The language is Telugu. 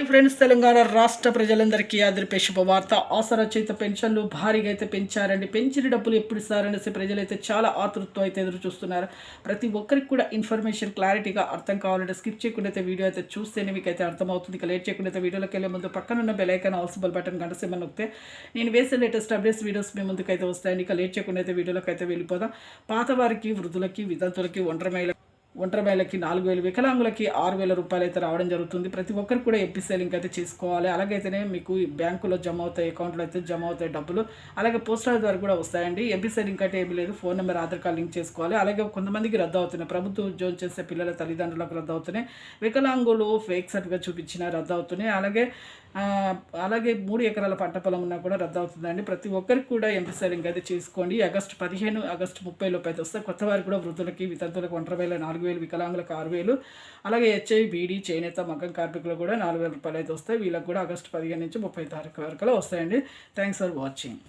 ఫ్రెండ్స్, తెలంగాణ రాష్ట్ర ప్రజలందరికీ అదిరిపే శుభవార్త. ఆసరా పెన్షన్లు భారీగా అయితే పెంచారండి. పెంచిన డబ్బులు ఎప్పుడు ఇస్తారనేసి ప్రజలైతే చాలా ఆతృతతో అయితే ఎదురు చూస్తున్నారు. ప్రతి ఒక్కరికి కూడా ఇన్ఫర్మేషన్ క్లారిటీగా అర్థం కావాలంటే స్కిప్ చేయకుండా అయితే వీడియో అయితే చూస్తేనే మీకు అయితే అర్థమవుతుంది. ఇక లేట్ చేయకుండా అయితే వీడియోలోకి వెళ్ళే ముందు పక్కనున్న బెల్ ఐకాన్ ఆల్సిబుల్ బటన్ గంట సింబల్ నొక్కితే నేను వేసే లేటెస్ట్ అప్డేట్స్ వీడియోస్ మీ ముందుకు అయితే వస్తాయండి. ఇక లేట్ చేయకుండా అయితే వీడియోలోకి అయితే వెళ్ళిపోదాం. పాత వారికి, వృద్ధులకి, వితంతులకి, ఒంటరి మహిళకి 4,000, వికలాంగులకి 6,000 రూపాయలు అయితే రావడం జరుగుతుంది. ప్రతి ఒక్కరు కూడా ఎంపీసీ లింక్ అయితే చేసుకోవాలి. అలాగైతేనే మీకు బ్యాంకులో జమ అవుతాయి, అకౌంట్లో అయితే జమ అవుతాయి డబ్బులు. అలాగే పోస్టల్ ద్వారా కూడా వస్తాయండి. ఎంపీసీ లింక్ అంటే ఏమీ లేదు, phone number, Aadhaar card link చేసుకోవాలి. అలాగే కొంతమందికి రద్దు అవుతున్నాయి. ప్రభుత్వ ఉద్యోగం చేసే పిల్లల తల్లిదండ్రులకు రద్దు అవుతున్నాయి. వికలాంగులు ఫేక్ సర్టిఫికేట్ చూపించిన రద్దు అవుతున్నాయి. అలాగే 3 ఎకరాల పంట పొలం ఉన్నా కూడా రద్దు అవుతుందండి. ప్రతి ఒక్కరికి కూడా ఎంపీసీ లింక్ అయితే చేసుకోండి. ఆగస్టు 15, ఆగస్టు 30 లోపు అయితే వస్తాయి. కొత్త వారికి కూడా వృద్ధులకి, వితంతులకు, ఒంటరి మహిళ 4,000, వికలాంగులకు 6,000, అలాగే హెచ్ఐ, బీడీ, చేనేత, మగ్గం కార్మికులకు కూడా 4,000 రూపాయలు అయితే వస్తాయి. వీళ్ళకి కూడా ఆగస్టు 15 నుంచి 30 తారీఖు వరకు వస్తాయండి. Thanks for watching.